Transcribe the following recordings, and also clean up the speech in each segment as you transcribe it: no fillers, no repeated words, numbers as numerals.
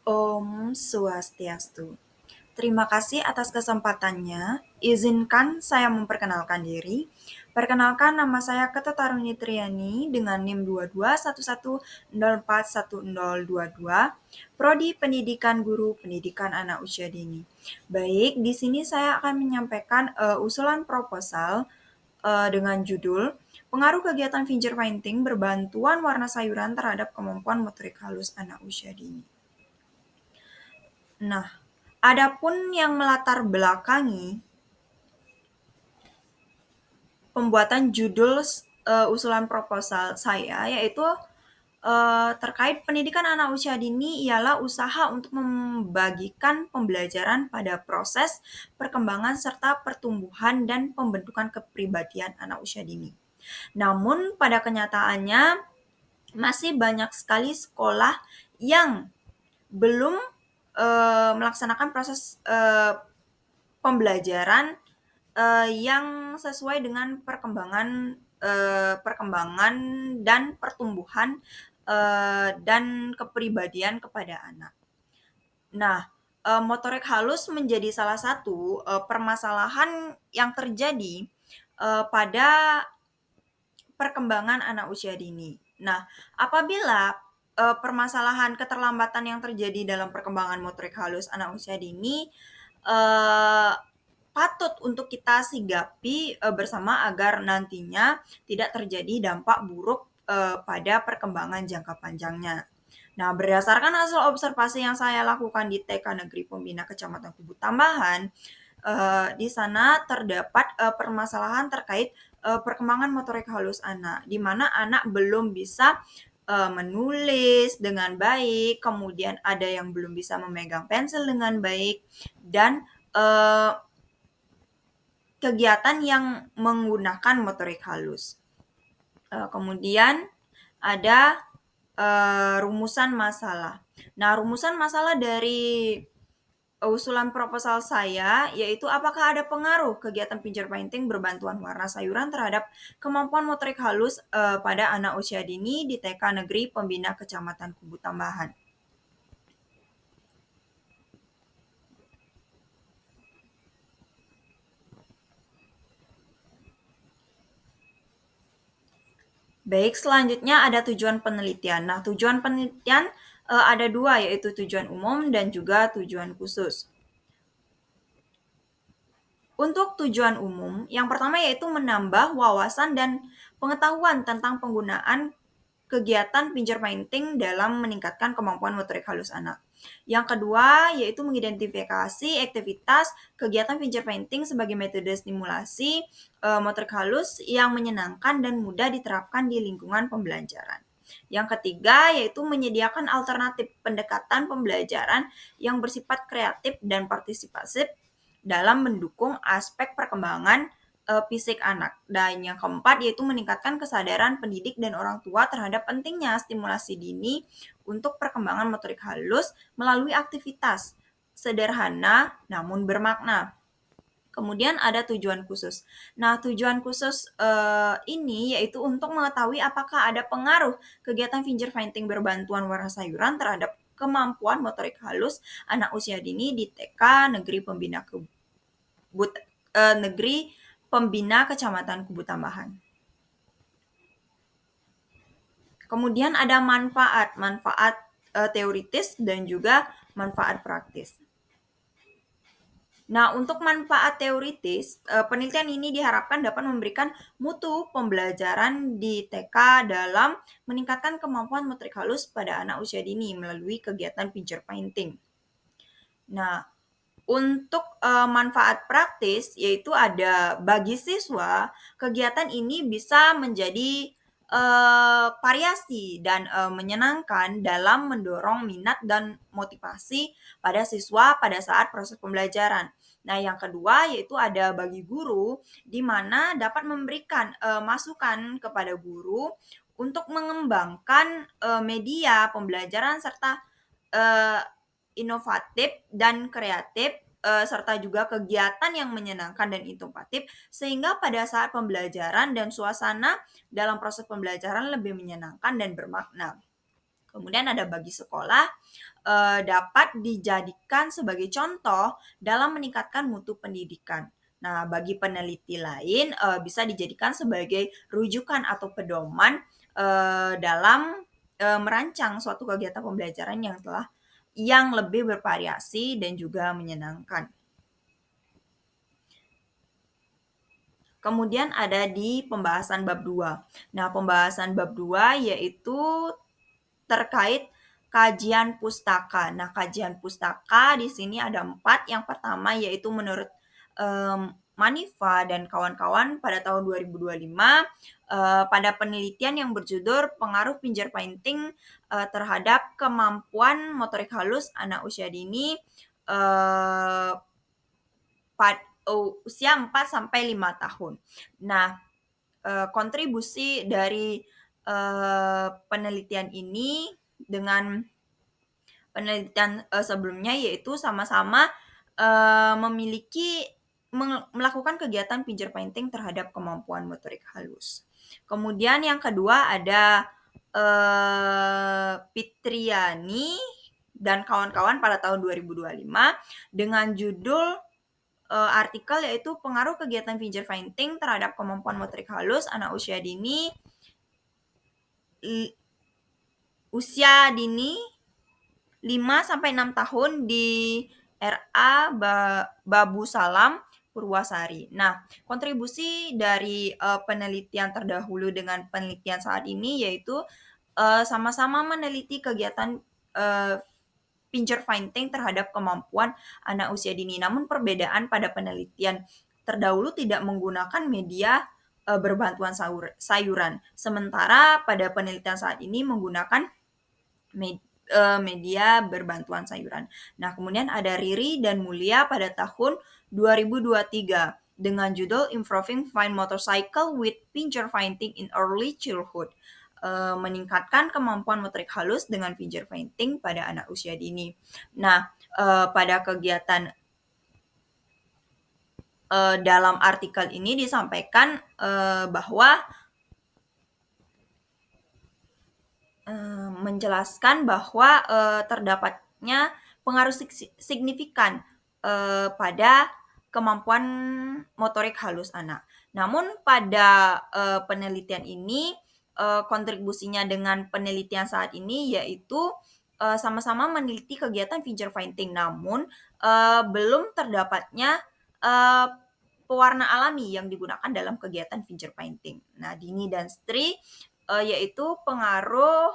Om Swastiastu. Terima kasih atas kesempatannya. Izinkan saya memperkenalkan diri. Perkenalkan, nama saya Keta Taruni Triani dengan NIM 2211041022, Prodi Pendidikan Guru Pendidikan Anak Usia Dini. Baik, di sini saya akan menyampaikan usulan proposal dengan judul Pengaruh Kegiatan Finger Painting Berbantuan Warna Sayuran Terhadap Kemampuan Motorik Halus Anak Usia Dini. Nah, adapun yang melatar belakangi pembuatan judul usulan proposal saya yaitu terkait pendidikan anak usia dini ialah usaha untuk membagikan pembelajaran pada proses perkembangan serta pertumbuhan dan pembentukan kepribadian anak usia dini. Namun pada kenyataannya masih banyak sekali sekolah yang belum melaksanakan proses pembelajaran yang sesuai dengan perkembangan dan pertumbuhan dan kepribadian kepada anak. Nah, motorik halus menjadi salah satu permasalahan yang terjadi pada perkembangan anak usia dini. Nah, apabila permasalahan keterlambatan yang terjadi dalam perkembangan motorik halus anak usia dini eh, patut untuk kita sigapi bersama agar nantinya tidak terjadi dampak buruk pada perkembangan jangka panjangnya. Nah, berdasarkan hasil observasi yang saya lakukan di TK Negeri Pembina Kecamatan Kubu Tambahan, di sana terdapat permasalahan terkait perkembangan motorik halus anak, di mana anak belum bisa menulis dengan baik, kemudian ada yang belum bisa memegang pensil dengan baik, dan kegiatan yang menggunakan motorik halus. Kemudian ada rumusan masalah. Nah, rumusan masalah dari usulan proposal saya yaitu apakah ada pengaruh kegiatan pincer painting berbantuan warna sayuran terhadap kemampuan motorik halus pada anak usia dini di TK Negeri Pembina Kecamatan Kubu Tambahan. Baik, selanjutnya ada tujuan penelitian. Nah, tujuan penelitian ada dua, yaitu tujuan umum dan juga tujuan khusus. Untuk tujuan umum, yang pertama yaitu menambah wawasan dan pengetahuan tentang penggunaan kegiatan pincer painting dalam meningkatkan kemampuan motorik halus anak. Yang kedua yaitu mengidentifikasi aktivitas kegiatan pincer painting sebagai metode stimulasi motorik halus yang menyenangkan dan mudah diterapkan di lingkungan pembelajaran. Yang ketiga yaitu menyediakan alternatif pendekatan pembelajaran yang bersifat kreatif dan partisipasif dalam mendukung aspek perkembangan fisik anak. Dan yang keempat yaitu meningkatkan kesadaran pendidik dan orang tua terhadap pentingnya stimulasi dini untuk perkembangan motorik halus melalui aktivitas sederhana namun bermakna. Kemudian ada tujuan khusus. Nah, tujuan khusus ini yaitu untuk mengetahui apakah ada pengaruh kegiatan finger painting berbantuan warna sayuran terhadap kemampuan motorik halus anak usia dini di TK Negeri Pembina Negeri Pembina Kecamatan Kubu Tambahan. Kemudian ada manfaat teoritis dan juga manfaat praktis. Nah, untuk manfaat teoritis, penelitian ini diharapkan dapat memberikan mutu pembelajaran di TK dalam meningkatkan kemampuan motorik halus pada anak usia dini melalui kegiatan pincer painting. Nah, untuk manfaat praktis yaitu ada bagi siswa, kegiatan ini bisa menjadi variasi dan menyenangkan dalam mendorong minat dan motivasi pada siswa pada saat proses pembelajaran. Nah, yang kedua yaitu ada bagi guru, di mana dapat memberikan masukan kepada guru untuk mengembangkan media pembelajaran serta eh, inovatif dan kreatif serta juga kegiatan yang menyenangkan dan inovatif sehingga pada saat pembelajaran dan suasana dalam proses pembelajaran lebih menyenangkan dan bermakna. Kemudian ada bagi sekolah, dapat dijadikan sebagai contoh dalam meningkatkan mutu pendidikan. Nah, bagi peneliti lain, bisa dijadikan sebagai rujukan atau pedoman, dalam, merancang suatu kegiatan pembelajaran yang lebih bervariasi dan juga menyenangkan. Kemudian ada di pembahasan bab 2. Nah, pembahasan bab 2 yaitu terkait kajian pustaka. Nah, kajian pustaka di sini ada 4. Yang pertama yaitu menurut Manifa dan kawan-kawan pada tahun 2025 pada penelitian yang berjudul pengaruh pincer painting terhadap kemampuan motorik halus anak usia dini eh, usia 4 sampai 5 tahun. Nah, kontribusi dari penelitian ini dengan penelitian sebelumnya yaitu sama-sama memiliki melakukan kegiatan pincer painting terhadap kemampuan motorik halus. Kemudian yang kedua ada Fitriani dan kawan-kawan pada tahun 2025 dengan judul artikel yaitu pengaruh kegiatan pincer painting terhadap kemampuan motorik halus anak usia dini 5 sampai 6 tahun di RA Babu Salam Purwasari. Nah, kontribusi dari penelitian terdahulu dengan penelitian saat ini yaitu sama-sama meneliti kegiatan pincer painting terhadap kemampuan anak usia dini. Namun perbedaan pada penelitian terdahulu tidak menggunakan media berbantuan sayuran. Sementara pada penelitian saat ini menggunakan media berbantuan sayuran. Nah, kemudian ada Riri dan Mulia pada tahun 2023 dengan judul Improving Fine Motorcycle with Pincer Painting in Early Childhood. Meningkatkan kemampuan motorik halus dengan pincer painting pada anak usia dini. Nah, pada kegiatan dalam artikel ini disampaikan bahwa menjelaskan bahwa terdapatnya pengaruh signifikan pada kemampuan motorik halus anak. Namun pada penelitian ini kontribusinya dengan penelitian saat ini yaitu sama-sama meneliti kegiatan pincer painting, namun belum terdapatnya pewarna alami yang digunakan dalam kegiatan pincer painting. Nah, Dini dan Sri yaitu pengaruh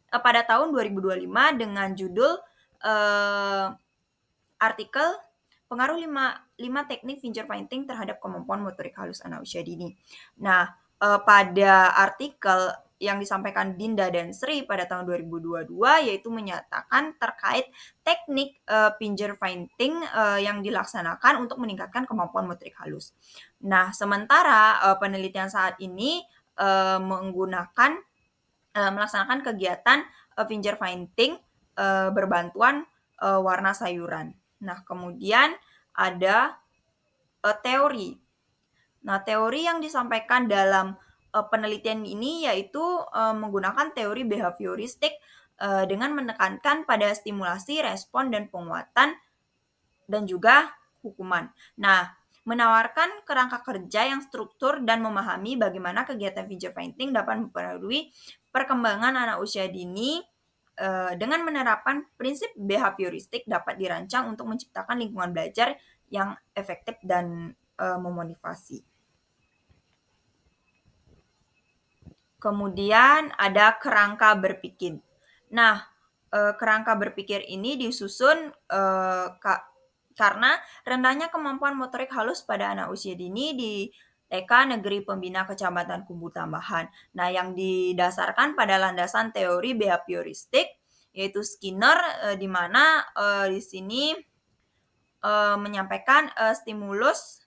pada tahun 2025 dengan judul artikel pengaruh 5 teknik pincer painting terhadap kemampuan motorik halus anak usia dini. Nah, pada artikel yang disampaikan Dinda dan Sri pada tahun 2022 yaitu menyatakan terkait teknik pincer painting yang dilaksanakan untuk meningkatkan kemampuan motorik halus. Nah, sementara penelitian saat ini melaksanakan kegiatan pincer painting berbantuan warna sayuran. Nah, kemudian ada teori. Nah, teori yang disampaikan dalam penelitian ini yaitu menggunakan teori behavioristik dengan menekankan pada stimulasi, respon, dan penguatan dan juga hukuman. Nah, menawarkan kerangka kerja yang struktur dan memahami bagaimana kegiatan pincer painting dapat mempengaruhi perkembangan anak usia dini dengan menerapkan prinsip behavioristik dapat dirancang untuk menciptakan lingkungan belajar yang efektif dan memotivasi. Kemudian ada kerangka berpikir. Nah, kerangka berpikir ini disusun karena rendahnya kemampuan motorik halus pada anak usia dini di TK Negeri Pembina Kecamatan Kubu Tambahan. Nah, yang didasarkan pada landasan teori behavioristik yaitu Skinner di mana di sini menyampaikan stimulus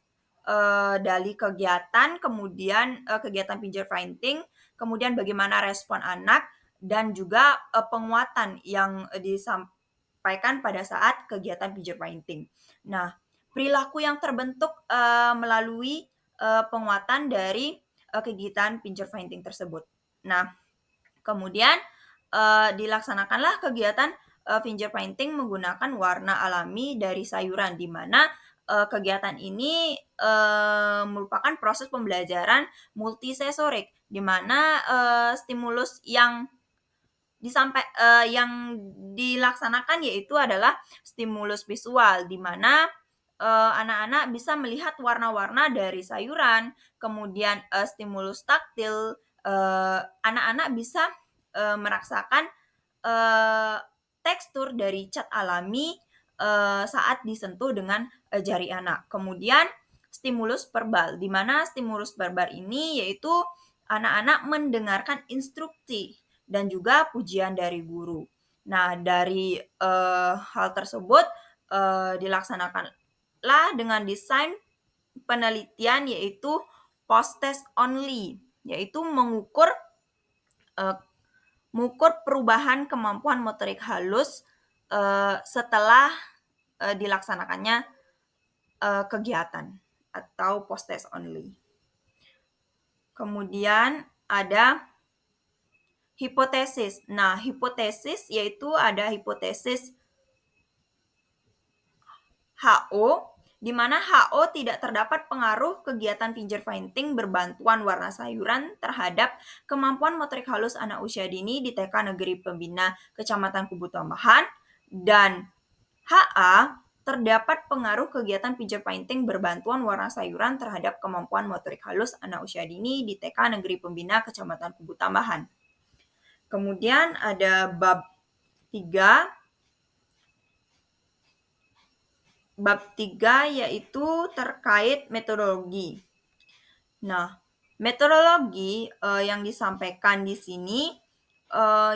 dari kegiatan, kemudian kegiatan pincer painting, kemudian bagaimana respon anak dan juga penguatan yang disampaikan pada saat kegiatan pincer painting. Nah, perilaku yang terbentuk melalui penguatan dari kegiatan pincer painting tersebut. Nah, kemudian dilaksanakanlah kegiatan fingerpainting menggunakan warna alami dari sayuran, di mana kegiatan ini merupakan proses pembelajaran multisensorik, di mana stimulus yang dilaksanakan yaitu adalah stimulus visual, di mana anak-anak bisa melihat warna-warna dari sayuran, kemudian stimulus taktil, anak-anak bisa merasakan eh, tekstur dari cat alami saat disentuh dengan jari anak. Kemudian stimulus verbal, di mana stimulus verbal ini yaitu anak-anak mendengarkan instruksi dan juga pujian dari guru. Nah, dari hal tersebut dilaksanakanlah dengan desain penelitian yaitu post-test only, yaitu mengukur perubahan kemampuan motorik halus setelah dilaksanakannya kegiatan atau post-test only. Kemudian ada hipotesis. Nah, hipotesis yaitu ada hipotesis HO, di mana HO tidak terdapat pengaruh kegiatan fingerpainting berbantuan warna sayuran terhadap kemampuan motorik halus anak usia dini di TK Negeri Pembina Kecamatan Kubu Tambahan, dan HA terdapat pengaruh kegiatan fingerpainting berbantuan warna sayuran terhadap kemampuan motorik halus anak usia dini di TK Negeri Pembina Kecamatan Kubu Tambahan. Kemudian ada bab 3. Bab 3 yaitu terkait metodologi. Nah, metodologi yang disampaikan di sini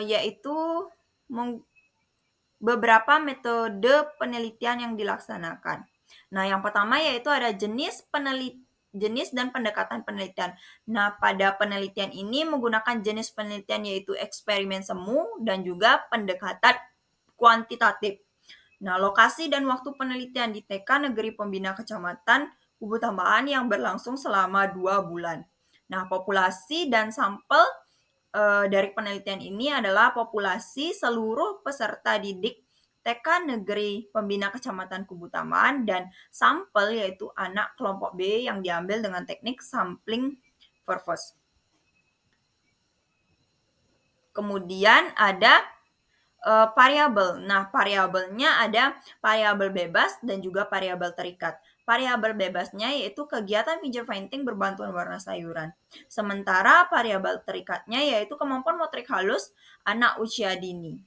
yaitu beberapa metode penelitian yang dilaksanakan. Nah, yang pertama yaitu ada jenis dan pendekatan penelitian. Nah, pada penelitian ini menggunakan jenis penelitian yaitu eksperimen semu dan juga pendekatan kuantitatif. Nah, lokasi dan waktu penelitian di TK Negeri Pembina Kecamatan Kubu Tambahan yang berlangsung selama 2 bulan. Nah, populasi dan sampel dari penelitian ini adalah populasi seluruh peserta didik TK Negeri Pembina Kecamatan Kubu Tambahan dan sampel yaitu anak kelompok B yang diambil dengan teknik sampling purpose. Kemudian ada variabel. Nah, variabelnya ada variabel bebas dan juga variabel terikat. Variabel bebasnya yaitu kegiatan fingerpainting berbantuan warna sayuran. Sementara variabel terikatnya yaitu kemampuan motorik halus anak usia dini.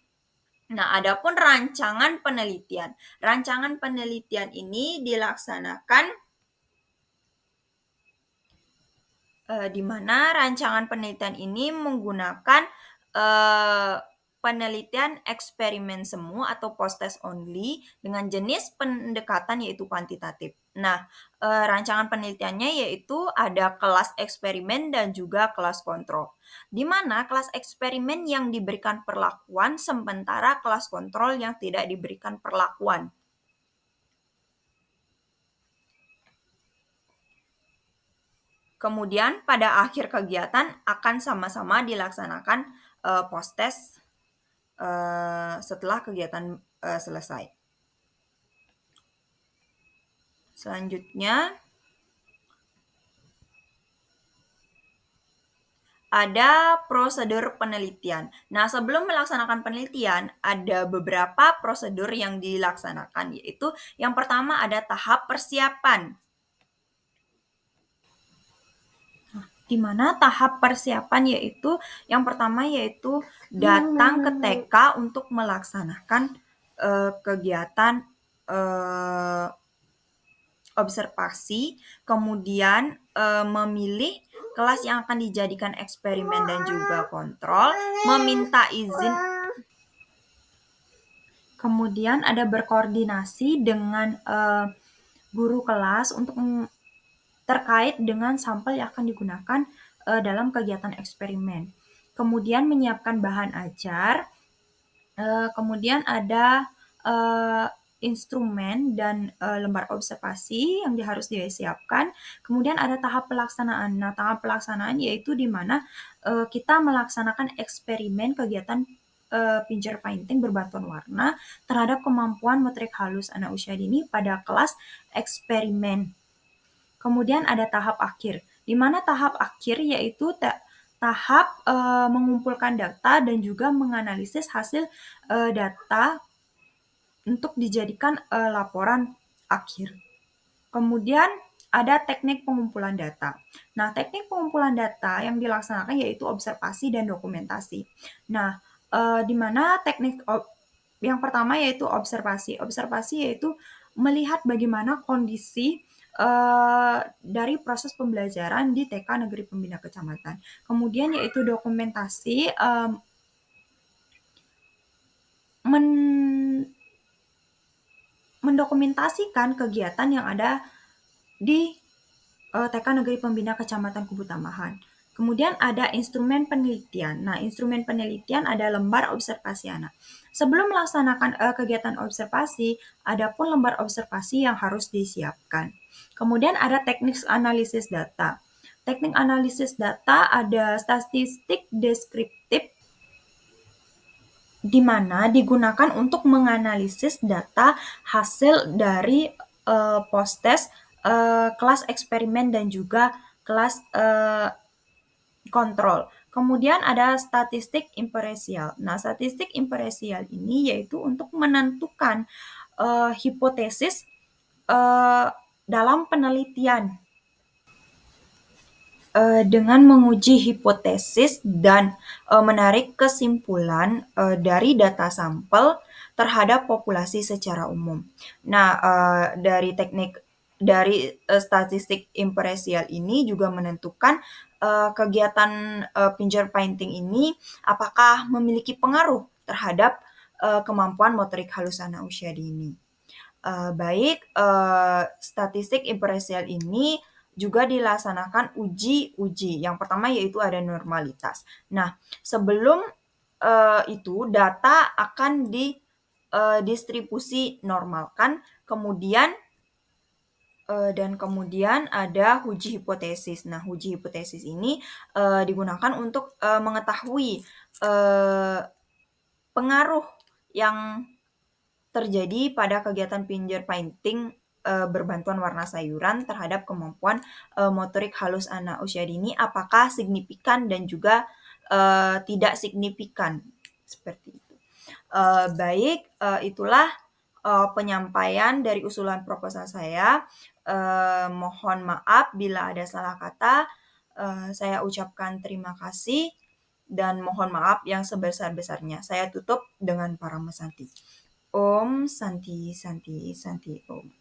Nah, adapun rancangan penelitian. Rancangan penelitian ini dilaksanakan di mana rancangan penelitian ini menggunakan penelitian eksperimen semu atau post-test only dengan jenis pendekatan yaitu kuantitatif. Nah, rancangan penelitiannya yaitu ada kelas eksperimen dan juga kelas kontrol. Di mana kelas eksperimen yang diberikan perlakuan sementara kelas kontrol yang tidak diberikan perlakuan. Kemudian pada akhir kegiatan akan sama-sama dilaksanakan post-test setelah kegiatan selesai. Selanjutnya ada prosedur penelitian. Nah, sebelum melaksanakan penelitian, ada beberapa prosedur yang dilaksanakan, yaitu yang pertama ada tahap persiapan. Di mana tahap persiapan yaitu yang pertama yaitu datang ke TK untuk melaksanakan kegiatan observasi, kemudian memilih kelas yang akan dijadikan eksperimen dan juga kontrol, meminta izin, kemudian ada berkoordinasi dengan guru kelas untuk terkait dengan sampel yang akan digunakan dalam kegiatan eksperimen. Kemudian menyiapkan bahan ajar, kemudian ada instrumen dan lembar observasi yang harus disiapkan. Kemudian ada tahap pelaksanaan. Nah, tahap pelaksanaan yaitu di mana kita melaksanakan eksperimen kegiatan pincer painting berbantuan warna terhadap kemampuan motorik halus anak usia dini pada kelas eksperimen. Kemudian ada tahap akhir, di mana tahap akhir yaitu tahap mengumpulkan data dan juga menganalisis hasil data untuk dijadikan laporan akhir. Kemudian ada teknik pengumpulan data. Nah, teknik pengumpulan data yang dilaksanakan yaitu observasi dan dokumentasi. Nah, di mana teknik yang pertama yaitu observasi. Observasi yaitu melihat bagaimana kondisi dari proses pembelajaran di TK Negeri Pembina Kecamatan. Kemudian yaitu dokumentasi mendokumentasikan kegiatan yang ada di TK Negeri Pembina Kecamatan Kubu Tamahan. Kemudian ada instrumen penelitian. Nah, instrumen penelitian ada lembar observasi anak. Sebelum melaksanakan kegiatan observasi, ada pun lembar observasi yang harus disiapkan. Kemudian ada teknik analisis data. Teknik analisis data ada statistik deskriptif di mana digunakan untuk menganalisis data hasil dari post-test kelas eksperimen dan juga kelas kontrol. Kemudian ada statistik imparsial. Nah, statistik imparsial ini yaitu untuk menentukan hipotesis dalam penelitian dengan menguji hipotesis dan menarik kesimpulan dari data sampel terhadap populasi secara umum. Nah, dari statistik imparsial ini juga menentukan kegiatan pincer painting ini apakah memiliki pengaruh terhadap kemampuan motorik halus anak usia dini. Baik statistik imparsial ini juga dilaksanakan uji-uji. Yang pertama yaitu ada normalitas. Nah, sebelum itu data akan didistribusi normalkan, kemudian dan kemudian ada uji hipotesis. Nah, uji hipotesis ini digunakan untuk mengetahui pengaruh yang terjadi pada kegiatan pincer painting berbantuan warna sayuran terhadap kemampuan motorik halus anak usia dini, apakah signifikan dan juga tidak signifikan, seperti itu. Baik, itulah penyampaian dari usulan proposal saya. Mohon maaf bila ada salah kata. Saya ucapkan terima kasih dan mohon maaf yang sebesar-besarnya. Saya tutup dengan para mesanti. Om Santi Santi Santi Om.